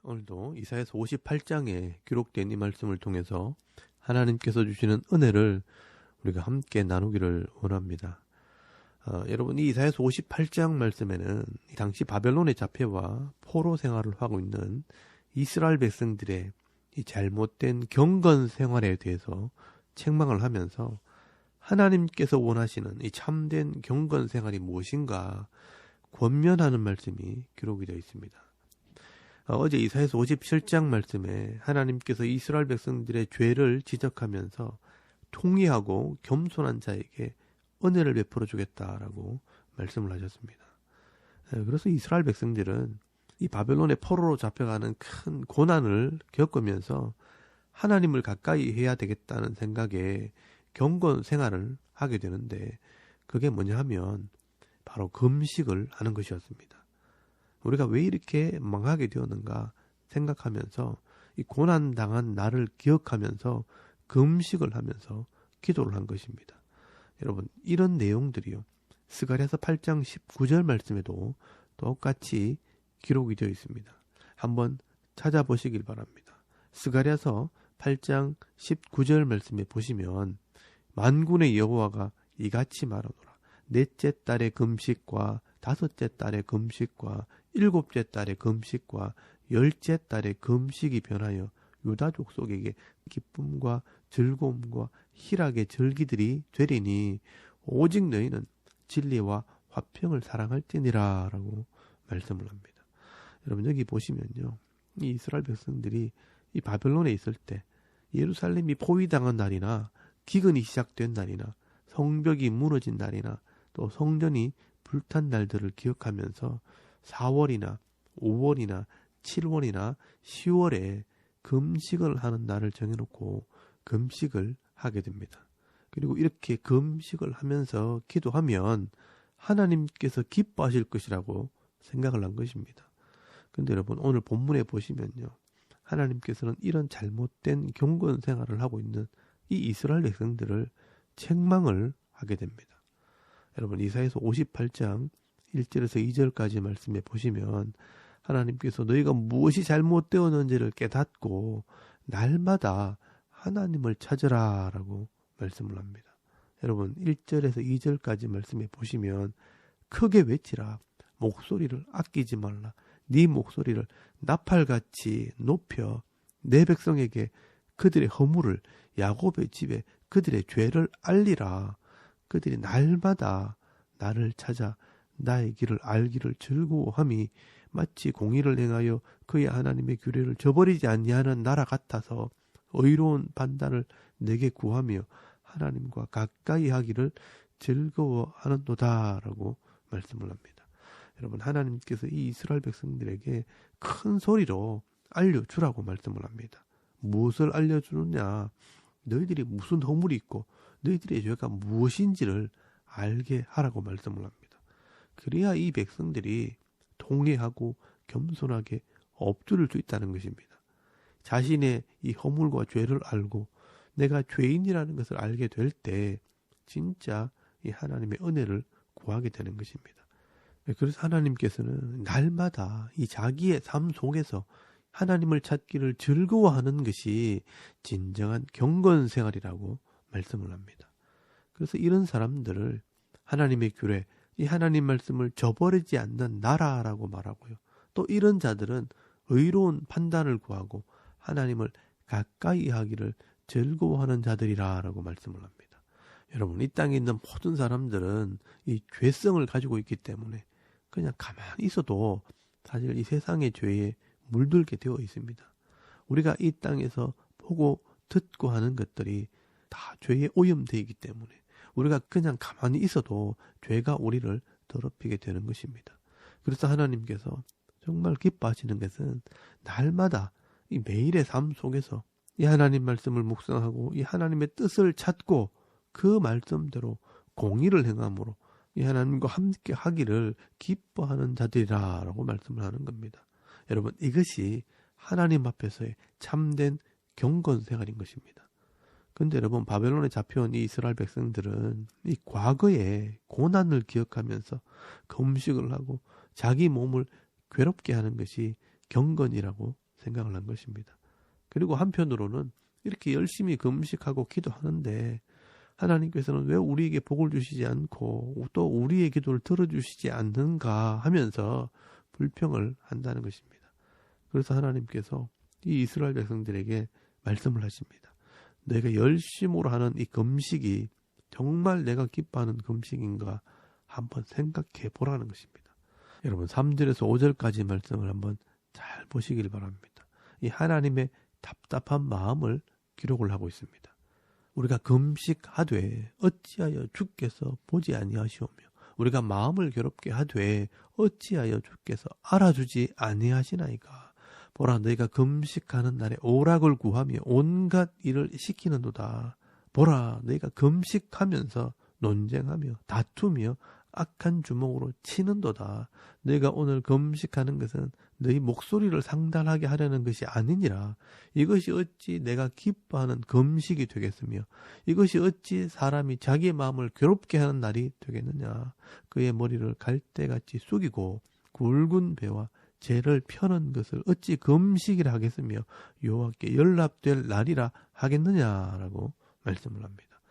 오늘도 이사야서 58장에 기록된 이 말씀을 통해서 하나님께서 주시는 은혜를 우리가 함께 나누기를 원합니다. 여러분, 이 이사야서 58장 말씀에는 당시 바벨론의 잡혀와 포로 생활을 하고 있는 이스라엘 백성들의 이 잘못된 경건 생활에 대해서 책망을 하면서 하나님께서 원하시는 이 참된 경건 생활이 무엇인가 권면하는 말씀이 기록이 되어 있습니다. 어제 이사야서 57장 말씀에 하나님께서 이스라엘 백성들의 죄를 지적하면서 통회하고 겸손한 자에게 은혜를 베풀어 주겠다라고 말씀을 하셨습니다. 그래서 이스라엘 백성들은 이 바벨론의 포로로 잡혀가는 큰 고난을 겪으면서 하나님을 가까이 해야 되겠다는 생각에 경건 생활을 하게 되는데, 그게 뭐냐 하면 바로 금식을 하는 것이었습니다. 우리가 왜 이렇게 망하게 되었는가 생각하면서 이 고난당한 나를 기억하면서 금식을 하면서 기도를 한 것입니다. 여러분, 이런 내용들이요, 스가랴서 8장 19절 말씀에도 똑같이 기록이 되어 있습니다. 한번 찾아보시길 바랍니다. 스가랴서 8장 19절 말씀에 보시면 만군의 여호와가 이같이 말하노라. 넷째 달의 금식과 다섯째 달의 금식과 일곱째 달의 금식과 열째 달의 금식이 변하여 유다 족속에게 기쁨과 즐거움과 희락의 절기들이 되리니 오직 너희는 진리와 화평을 사랑할지니라 라고 말씀을 합니다. 여러분, 여기 보시면요, 이 이스라엘 백성들이 이 바벨론에 있을 때 예루살렘이 포위당한 날이나 기근이 시작된 날이나 성벽이 무너진 날이나 또 성전이 불탄 날들을 기억하면서 4월이나 5월이나 7월이나 10월에 금식을 하는 날을 정해놓고 금식을 하게 됩니다. 그리고 이렇게 금식을 하면서 기도하면 하나님께서 기뻐하실 것이라고 생각을 한 것입니다. 근데 여러분, 오늘 본문에 보시면요, 하나님께서는 이런 잘못된 경건 생활을 하고 있는 이 이스라엘 백성들을 책망을 하게 됩니다. 여러분, 이사야서 58장 1절에서 2절까지 말씀에 보시면 하나님께서 너희가 무엇이 잘못되었는지를 깨닫고 날마다 하나님을 찾으라 라고 말씀을 합니다. 여러분, 1절에서 2절까지 말씀에 보시면 크게 외치라. 목소리를 아끼지 말라. 네 목소리를 나팔같이 높여 내 백성에게 그들의 허물을, 야곱의 집에 그들의 죄를 알리라. 그들이 날마다 나를 찾아 나의 길을 알기를 즐거워함이 마치 공의를 행하여 그의 하나님의 규례를 저버리지 아니하는 나라 같아서 의로운 판단을 내게 구하며 하나님과 가까이 하기를 즐거워하는도다 라고 말씀을 합니다. 여러분, 하나님께서 이 이스라엘 백성들에게 큰 소리로 알려주라고 말씀을 합니다. 무엇을 알려주느냐? 너희들이 무슨 허물이 있고 너희들의 죄가 무엇인지를 알게 하라고 말씀을 합니다. 그래야 이 백성들이 통회하고 겸손하게 엎드릴 수 있다는 것입니다. 자신의 이 허물과 죄를 알고 내가 죄인이라는 것을 알게 될 때 진짜 이 하나님의 은혜를 구하게 되는 것입니다. 그래서 하나님께서는 날마다 이 자기의 삶 속에서 하나님을 찾기를 즐거워하는 것이 진정한 경건 생활이라고 말씀을 합니다. 그래서 이런 사람들을 하나님의 규례, 이 하나님 말씀을 저버리지 않는 나라라고 말하고요. 또 이런 자들은 의로운 판단을 구하고 하나님을 가까이 하기를 즐거워하는 자들이라고 말씀을 합니다. 여러분, 이 땅에 있는 모든 사람들은 이 죄성을 가지고 있기 때문에 그냥 가만히 있어도 사실 이 세상의 죄에 물들게 되어 있습니다. 우리가 이 땅에서 보고 듣고 하는 것들이 다 죄에 오염되어 있기 때문에 우리가 그냥 가만히 있어도 죄가 우리를 더럽히게 되는 것입니다. 그래서 하나님께서 정말 기뻐하시는 것은 날마다 이 매일의 삶 속에서 이 하나님 말씀을 묵상하고 이 하나님의 뜻을 찾고 그 말씀대로 공의를 행함으로 이 하나님과 함께 하기를 기뻐하는 자들이라고 말씀을 하는 겁니다. 여러분, 이것이 하나님 앞에서의 참된 경건 생활인 것입니다. 근데 여러분, 바벨론에 잡혀온 이 이스라엘 백성들은 이 과거의 고난을 기억하면서 금식을 하고 자기 몸을 괴롭게 하는 것이 경건이라고 생각을 한 것입니다. 그리고 한편으로는 이렇게 열심히 금식하고 기도하는데 하나님께서는 왜 우리에게 복을 주시지 않고 또 우리의 기도를 들어주시지 않는가 하면서 불평을 한다는 것입니다. 그래서 하나님께서 이 이스라엘 백성들에게 말씀을 하십니다. 내가 열심으로 하는 이 금식이 정말 내가 기뻐하는 금식인가 한번 생각해 보라는 것입니다. 여러분, 3절에서 5절까지 말씀을 한번 잘 보시길 바랍니다. 이 하나님의 답답한 마음을 기록을 하고 있습니다. 우리가 금식하되 어찌하여 주께서 보지 아니하시오며 우리가 마음을 괴롭게 하되 어찌하여 주께서 알아주지 아니하시나이까. 보라, 너희가 금식하는 날에 오락을 구하며 온갖 일을 시키는도다. 보라, 너희가 금식하면서 논쟁하며 다투며 악한 주먹으로 치는도다. 너희가 오늘 금식하는 것은 너희 목소리를 상달하게 하려는 것이 아니니라. 이것이 어찌 내가 기뻐하는 금식이 되겠으며 이것이 어찌 사람이 자기의 마음을 괴롭게 하는 날이 되겠느냐. 그의 머리를 갈대같이 숙이고 굵은 배와 재를 펴는 것을 어찌 금식이라 하겠으며 여호와께 연락될 날이라 하겠느냐라고 말씀을 합니다.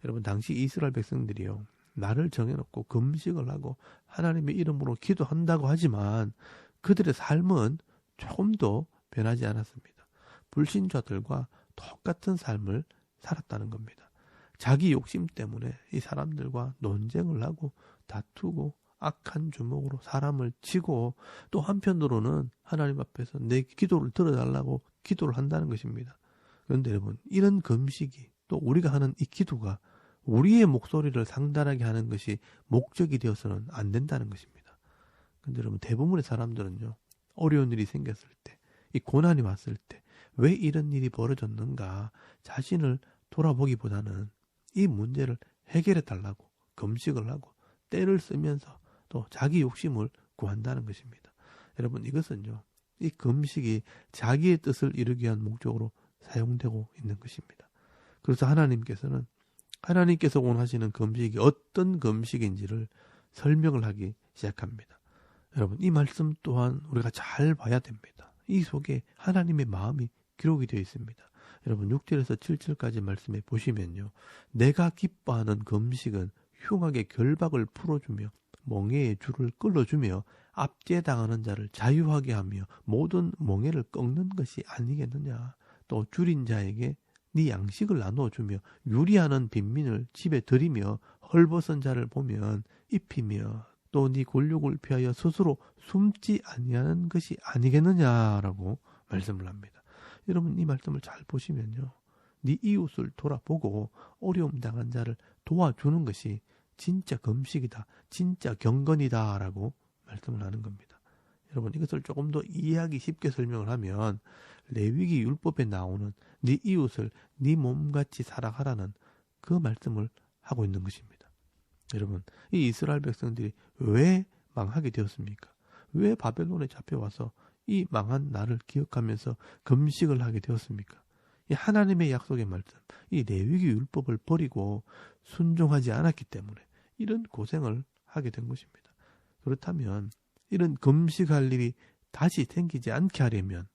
여러분, 당시 이스라엘 백성들이요, 날을 정해놓고 금식을 하고 하나님의 이름으로 기도한다고 하지만 그들의 삶은 조금도 변하지 않았습니다. 불신자들과 똑같은 삶을 살았다는 겁니다. 자기 욕심 때문에 이 사람들과 논쟁을 하고 다투고 악한 주먹으로 사람을 치고 또 한편으로는 하나님 앞에서 내 기도를 들어달라고 기도를 한다는 것입니다. 그런데 여러분, 이런 금식이 또 우리가 하는 이 기도가 우리의 목소리를 상달하게 하는 것이 목적이 되어서는 안 된다는 것입니다. 그런데 여러분, 대부분의 사람들은요, 어려운 일이 생겼을 때, 이 고난이 왔을 때 왜 이런 일이 벌어졌는가 자신을 돌아보기보다는 이 문제를 해결해 달라고 금식을 하고 때를 쓰면서 또 자기 욕심을 구한다는 것입니다. 여러분, 이것은요, 이 금식이 자기의 뜻을 이루기 위한 목적으로 사용되고 있는 것입니다. 그래서 하나님께서 원하시는 금식이 어떤 금식인지를 설명을 하기 시작합니다. 여러분, 이 말씀 또한 우리가 잘 봐야 됩니다. 이 속에 하나님의 마음이 기록이 되어 있습니다. 여러분, 6절에서 7절까지 말씀해 보시면요, 내가 기뻐하는 금식은 흉악의 결박을 풀어주며 멍에의 줄을 끌어주며 압제당하는 자를 자유하게 하며 모든 멍에를 꺾는 것이 아니겠느냐. 또 줄인 자에게 네 양식을 나누어주며 유리하는 빈민을 집에 들이며 헐벗은 자를 보면 입히며 또 네 골육을 피하여 스스로 숨지 아니하는 것이 아니겠느냐라고 말씀을 합니다. 여러분, 이 말씀을 잘 보시면요, 네 이웃을 돌아보고 어려움 당한 자를 도와주는 것이 진짜 금식이다, 진짜 경건이다 라고 말씀을 하는 겁니다. 여러분, 이것을 조금 더 이해하기 쉽게 설명을 하면 레위기 율법에 나오는 네 이웃을 네 몸같이 사랑하라는 그 말씀을 하고 있는 것입니다. 여러분, 이 이스라엘 백성들이 왜 망하게 되었습니까? 왜 바벨론에 잡혀와서 이 망한 나를 기억하면서 금식을 하게 되었습니까? 이 하나님의 약속의 말씀, 이 레위기 율법을 버리고 순종하지 않았기 때문에 이런 고생을 하게 된 것입니다. 그렇다면 이런 금식할 일이 다시 생기지 않게 하려면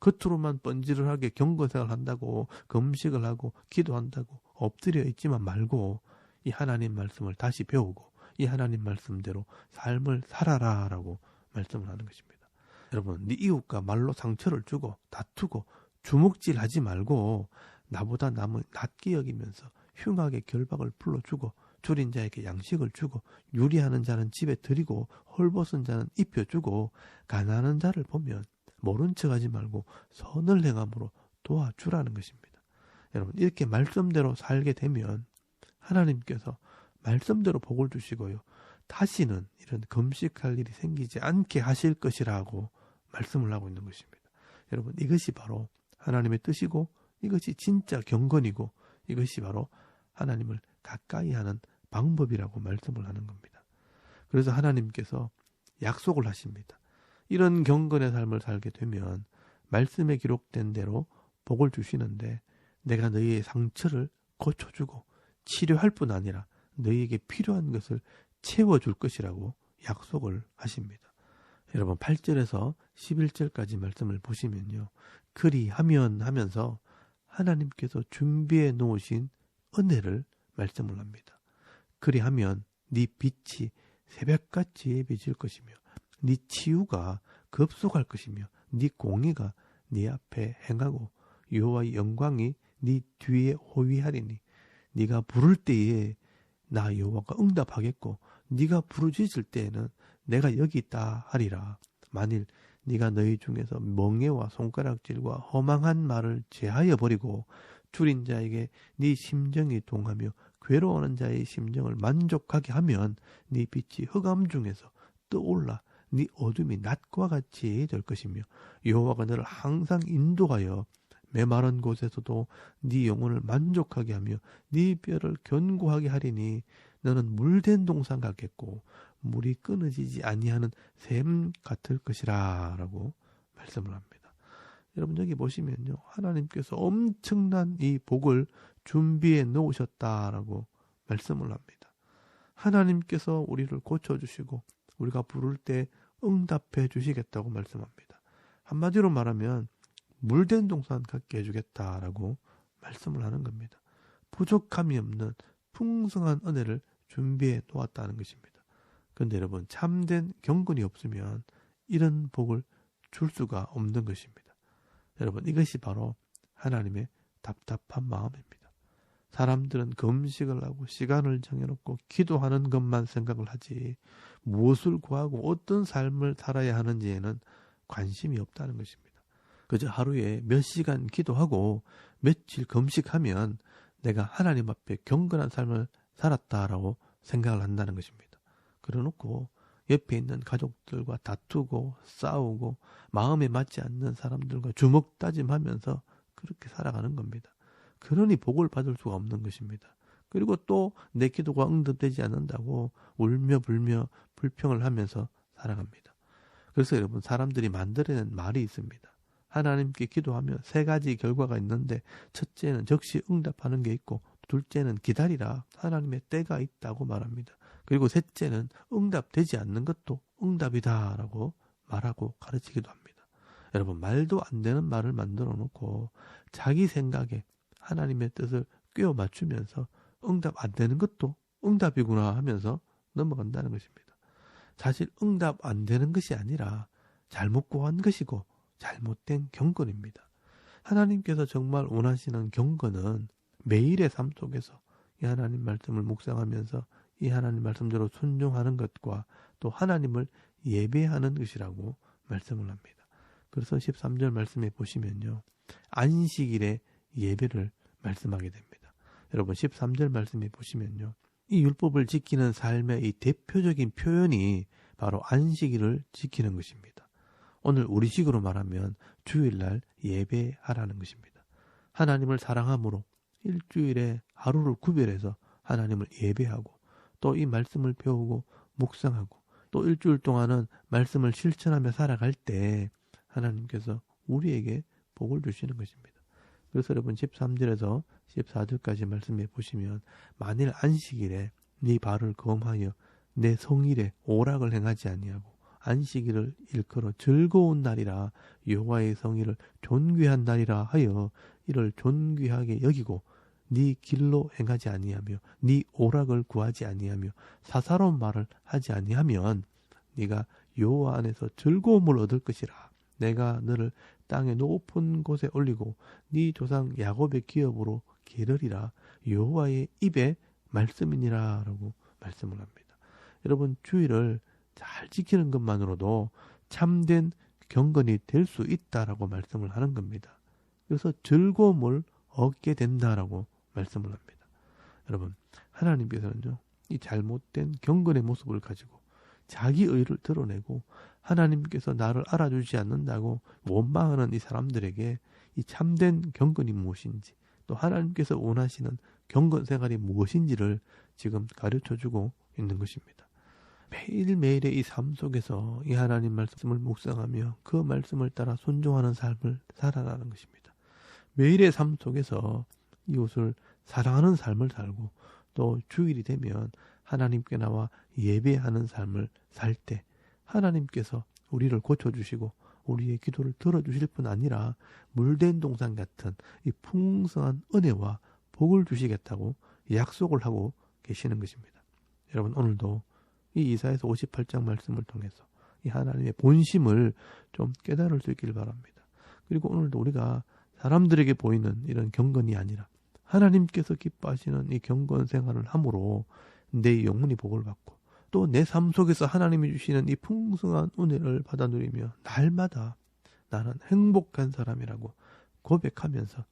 겉으로만 번지르하게 경건생활을 한다고 금식을 하고 기도한다고 엎드려 있지만 말고 이 하나님 말씀을 다시 배우고 이 하나님 말씀대로 삶을 살아라 라고 말씀을 하는 것입니다. 여러분, 네 이웃과 말로 상처를 주고 다투고 주먹질하지 말고 나보다 남을 낮게 여기면서 흉하게 결박을 풀어주고 줄인 자에게 양식을 주고 유리하는 자는 집에 들이고 헐벗은 자는 입혀주고 가난한 자를 보면 모른 척하지 말고 선을 행함으로 도와주라는 것입니다. 여러분, 이렇게 말씀대로 살게 되면 하나님께서 말씀대로 복을 주시고요, 다시는 이런 금식할 일이 생기지 않게 하실 것이라고 말씀을 하고 있는 것입니다. 여러분, 이것이 바로 하나님의 뜻이고 이것이 진짜 경건이고 이것이 바로 하나님을 가까이 하는 방법이라고 말씀을 하는 겁니다. 그래서 하나님께서 약속을 하십니다. 이런 경건의 삶을 살게 되면 말씀에 기록된 대로 복을 주시는데 내가 너희의 상처를 고쳐주고 치료할 뿐 아니라 너희에게 필요한 것을 채워줄 것이라고 약속을 하십니다. 여러분 8절에서 11절까지 말씀을 보시면요. 그리하면 하면서 하나님께서 준비해 놓으신 은혜를 말씀을 합니다. 그리하면 네 빛이 새벽같이 비칠 것이며 네 치유가 급속할 것이며 네 공의가 네 앞에 행하고 여호와의 영광이 네 뒤에 호위하리니 네가 부를 때에 나 여호와가 응답하겠고 네가 부르짖을 때에는 내가 여기 있다 하리라. 만일 네가 너희 중에서 멍에와 손가락질과 허망한 말을 제하여 버리고 줄인 자에게 네 심정이 동하며 괴로워하는 자의 심정을 만족하게 하면 네 빛이 흑암 중에서 떠올라 네 어둠이 낮과 같이 될 것이며 여호와가 너를 항상 인도하여 메마른 곳에서도 네 영혼을 만족하게 하며 네 뼈를 견고하게 하리니 너는 물된 동산 같겠고 물이 끊어지지 아니하는 샘 같을 것이라 라고 말씀을 합니다. 여러분 여기 보시면요. 하나님께서 엄청난 이 복을 준비해 놓으셨다라고 말씀을 합니다. 하나님께서 우리를 고쳐주시고 우리가 부를 때 응답해 주시겠다고 말씀합니다. 한마디로 말하면 물된 동산 갖게 해주겠다라고 말씀을 하는 겁니다. 부족함이 없는 풍성한 은혜를 준비해 놓았다는 것입니다. 그런데 여러분 참된 경건이 없으면 이런 복을 줄 수가 없는 것입니다. 여러분 이것이 바로 하나님의 답답한 마음입니다. 사람들은 금식을 하고 시간을 정해놓고 기도하는 것만 생각을 하지 무엇을 구하고 어떤 삶을 살아야 하는지에는 관심이 없다는 것입니다. 그저 하루에 몇 시간 기도하고 며칠 금식하면 내가 하나님 앞에 경건한 삶을 살았다라고 생각을 한다는 것입니다. 그래놓고 옆에 있는 가족들과 다투고 싸우고 마음에 맞지 않는 사람들과 주먹다짐하면서 그렇게 살아가는 겁니다. 그러니 복을 받을 수가 없는 것입니다. 그리고 또 내 기도가 응답되지 않는다고 울며 불며 불평을 하면서 살아갑니다. 그래서 여러분 사람들이 만들어낸 말이 있습니다. 하나님께 기도하면 세 가지 결과가 있는데 첫째는 즉시 응답하는 게 있고 둘째는 기다리라 하나님의 때가 있다고 말합니다. 그리고 셋째는 응답되지 않는 것도 응답이다 라고 말하고 가르치기도 합니다. 여러분 말도 안 되는 말을 만들어 놓고 자기 생각에 하나님의 뜻을 꿰어 맞추면서 응답 안 되는 것도 응답이구나 하면서 넘어간다는 것입니다. 사실 응답 안 되는 것이 아니라 잘못 구한 것이고 잘못된 경건입니다. 하나님께서 정말 원하시는 경건은 매일의 삶 속에서 이 하나님 말씀을 묵상하면서 이 하나님 말씀대로 순종하는 것과 또 하나님을 예배하는 것이라고 말씀을 합니다. 그래서 13절 말씀에 보시면요. 안식일에 예배를 말씀하게 됩니다. 여러분 13절 말씀에 보시면요. 이 율법을 지키는 삶의 이 대표적인 표현이 바로 안식일을 지키는 것입니다. 오늘 우리식으로 말하면 주일날 예배하라는 것입니다. 하나님을 사랑함으로 일주일에 하루를 구별해서 하나님을 예배하고 또 이 말씀을 배우고 묵상하고 또 일주일 동안은 말씀을 실천하며 살아갈 때 하나님께서 우리에게 복을 주시는 것입니다. 그래서 여러분 13절에서 14절까지 말씀해 보시면 만일 안식일에 네 발을 검하여 내 성일에 오락을 행하지 아니하고 안식일을 일컬어 즐거운 날이라 여호와의 성일을 존귀한 날이라 하여 이를 존귀하게 여기고 네 길로 행하지 아니하며 네 오락을 구하지 아니하며 사사로운 말을 하지 아니하면 네가 여호와 안에서 즐거움을 얻을 것이라. 내가 너를 땅의 높은 곳에 올리고 네 조상 야곱의 기업으로 기르리라. 여호와의 입에 말씀이니라 라고 말씀을 합니다. 여러분 주일을 잘 지키는 것만으로도 참된 경건이 될 수 있다라고 말씀을 하는 겁니다. 그래서 즐거움을 얻게 된다라고 말씀을 합니다. 여러분 하나님께서는요 이 잘못된 경건의 모습을 가지고 자기 의를 드러내고 하나님께서 나를 알아주지 않는다고 원망하는 이 사람들에게 이 참된 경건이 무엇인지 또 하나님께서 원하시는 경건 생활이 무엇인지를 지금 가르쳐주고 있는 것입니다. 매일매일의 이 삶 속에서 이 하나님 말씀을 묵상하며 그 말씀을 따라 순종하는 삶을 살아라는 것입니다. 매일의 삶 속에서 이웃을 사랑하는 삶을 살고 또 주일이 되면 하나님께 나와 예배하는 삶을 살 때 하나님께서 우리를 고쳐주시고 우리의 기도를 들어주실 뿐 아니라 물된 동산 같은 이 풍성한 은혜와 복을 주시겠다고 약속을 하고 계시는 것입니다. 여러분 오늘도 이 이사야서 58장 말씀을 통해서 이 하나님의 본심을 좀 깨달을 수 있기를 바랍니다. 그리고 오늘도 우리가 사람들에게 보이는 이런 경건이 아니라 하나님께서 기뻐하시는 이 경건 생활을 함으로 내 영혼이 복을 받고 또 내 삶 속에서 하나님이 주시는 이 풍성한 은혜를 받아 누리며 날마다 나는 행복한 사람이라고 고백하면서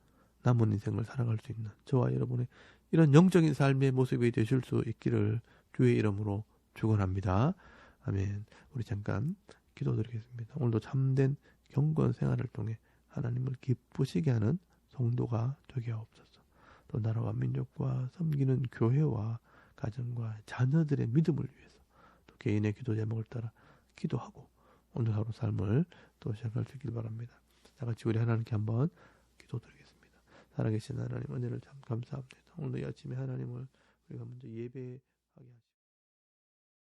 남은 인생을 살아갈 수 있는 저와 여러분의 이런 영적인 삶의 모습이 되실 수 있기를 주의 이름으로 축원합니다. 아멘. 우리 잠깐 기도드리겠습니다. 오늘도 참된 경건 생활을 통해 하나님을 기쁘시게 하는 성도가 되게 하옵소서. 또 나라와 민족과 섬기는 교회와 가정과 자녀들의 믿음을 위해서 또 개인의 기도 제목을 따라 기도하고 오늘 하루 삶을 또 시작할 수 있길 바랍니다. 다 같이 우리 하나님께 한번 기도드리겠습니다. 살아계신 하나님 은혜를 참 감사합니다. 오늘 이 아침에 하나님을 우리가 먼저 예배하게 하시고